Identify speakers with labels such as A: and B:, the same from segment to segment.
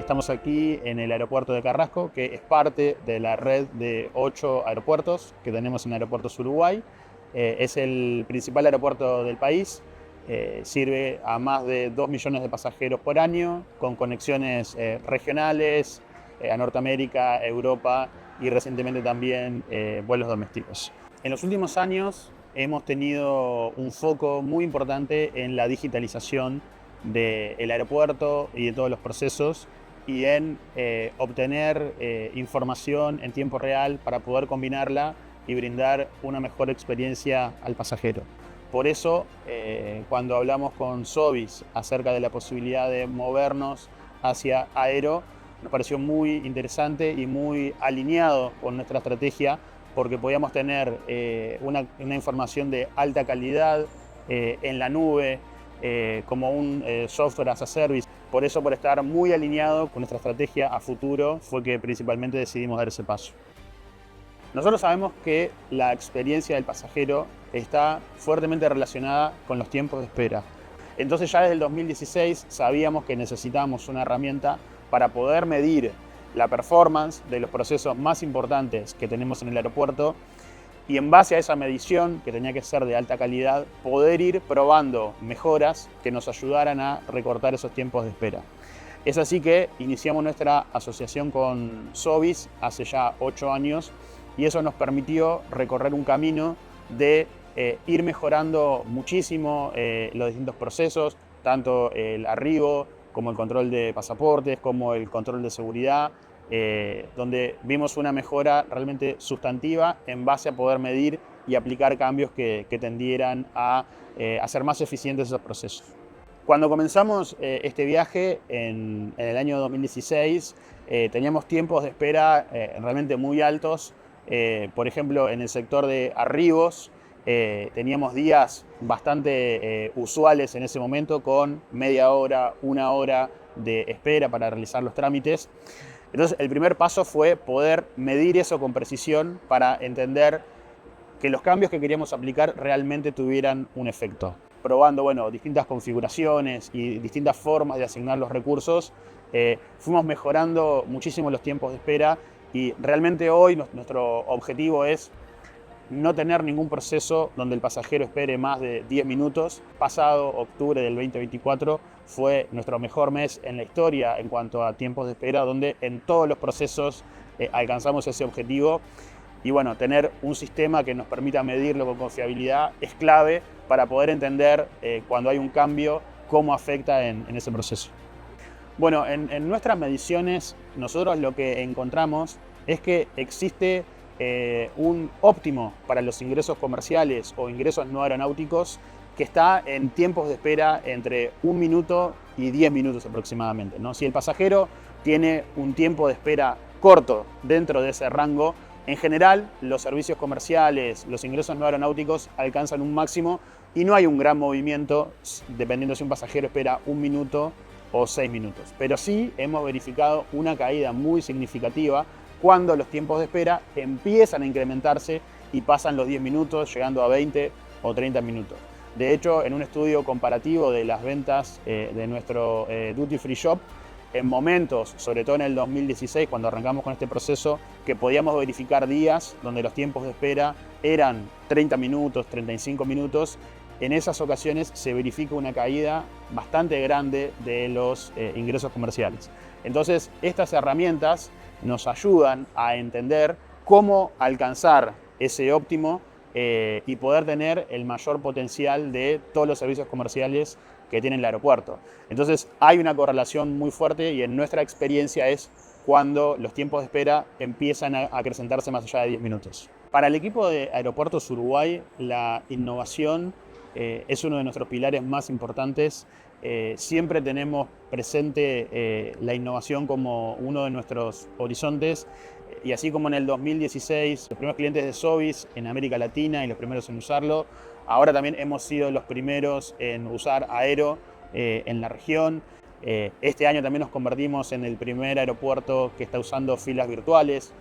A: Estamos aquí en el aeropuerto de Carrasco, que es parte de la red de 8 aeropuertos que tenemos en Aeropuertos Uruguay. Es el principal aeropuerto del país. Sirve a más de 2 millones de pasajeros por año, con conexiones regionales a Norteamérica, Europa y recientemente también vuelos domésticos. En los últimos años hemos tenido un foco muy importante en la digitalización del aeropuerto y de todos los procesos y en obtener información en tiempo real para poder combinarla y brindar una mejor experiencia al pasajero. Por eso, cuando hablamos con Sovis acerca de la posibilidad de movernos hacia Aero, nos pareció muy interesante y muy alineado con nuestra estrategia, porque podíamos tener una información de alta calidad en la nube, como un software as a service. Por eso, por estar muy alineado con nuestra estrategia a futuro, fue que principalmente decidimos dar ese paso. Nosotros sabemos que la experiencia del pasajero está fuertemente relacionada con los tiempos de espera. Entonces ya desde el 2016 sabíamos que necesitábamos una herramienta para poder medir la performance de los procesos más importantes que tenemos en el aeropuerto y en base a esa medición, que tenía que ser de alta calidad, poder ir probando mejoras que nos ayudaran a recortar esos tiempos de espera. Es así que iniciamos nuestra asociación con Sovis hace ya 8 años y eso nos permitió recorrer un camino de ir mejorando muchísimo los distintos procesos, tanto el arribo como el control de pasaportes, como el control de seguridad, donde vimos una mejora realmente sustantiva en base a poder medir y aplicar cambios que tendieran a hacer más eficientes esos procesos. Cuando comenzamos este viaje en el año 2016, teníamos tiempos de espera realmente muy altos. Por ejemplo, en el sector de arribos, teníamos días bastante usuales en ese momento, con media hora, 1 hora de espera para realizar los trámites. Entonces, el primer paso fue poder medir eso con precisión para entender que los cambios que queríamos aplicar realmente tuvieran un efecto. Probando distintas configuraciones y distintas formas de asignar los recursos, fuimos mejorando muchísimo los tiempos de espera y realmente hoy nuestro objetivo es no tener ningún proceso donde el pasajero espere más de 10 minutos. Pasado octubre del 2024 fue nuestro mejor mes en la historia en cuanto a tiempos de espera, donde en todos los procesos alcanzamos ese objetivo. Y tener un sistema que nos permita medirlo con confiabilidad es clave para poder entender cuando hay un cambio, cómo afecta en ese proceso. En nuestras mediciones, nosotros lo que encontramos es que existe un óptimo para los ingresos comerciales o ingresos no aeronáuticos que está en tiempos de espera entre 1 minuto y 10 minutos aproximadamente, ¿no? Si el pasajero tiene un tiempo de espera corto dentro de ese rango, en general los servicios comerciales, los ingresos no aeronáuticos alcanzan un máximo y no hay un gran movimiento dependiendo si un pasajero espera 1 minuto o 6 minutos. Pero sí hemos verificado una caída muy significativa cuando los tiempos de espera empiezan a incrementarse y pasan los 10 minutos, llegando a 20 o 30 minutos. De hecho, en un estudio comparativo de las ventas de nuestro Duty Free Shop, en momentos, sobre todo en el 2016, cuando arrancamos con este proceso, que podíamos verificar días donde los tiempos de espera eran 30 minutos, 35 minutos, en esas ocasiones se verifica una caída bastante grande de los ingresos comerciales. Entonces, estas herramientas nos ayudan a entender cómo alcanzar ese óptimo y poder tener el mayor potencial de todos los servicios comerciales que tiene el aeropuerto. Entonces hay una correlación muy fuerte y en nuestra experiencia es cuando los tiempos de espera empiezan a acrecentarse más allá de 10 minutos. Para el equipo de Aeropuertos Uruguay, la innovación es uno de nuestros pilares más importantes. Siempre tenemos presente la innovación como uno de nuestros horizontes y así como en el 2016 los primeros clientes de Sovis en América Latina y los primeros en usarlo, ahora también hemos sido los primeros en usar Aero en la región. Este año también nos convertimos en el primer aeropuerto que está usando filas virtuales,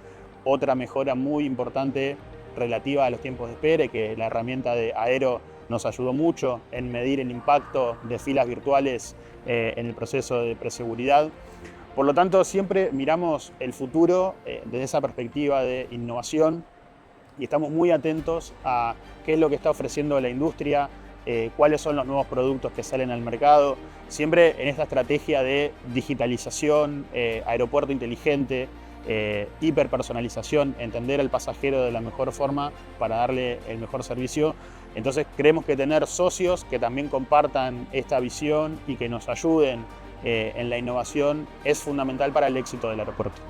A: otra mejora muy importante relativa a los tiempos de espera y que la herramienta de Aero nos ayudó mucho en medir el impacto de filas virtuales en el proceso de preseguridad. Por lo tanto, siempre miramos el futuro desde esa perspectiva de innovación y estamos muy atentos a qué es lo que está ofreciendo la industria, cuáles son los nuevos productos que salen al mercado, siempre en esta estrategia de digitalización, aeropuerto inteligente, hiperpersonalización, entender al pasajero de la mejor forma para darle el mejor servicio. Entonces creemos que tener socios que también compartan esta visión y que nos ayuden en la innovación es fundamental para el éxito del aeropuerto.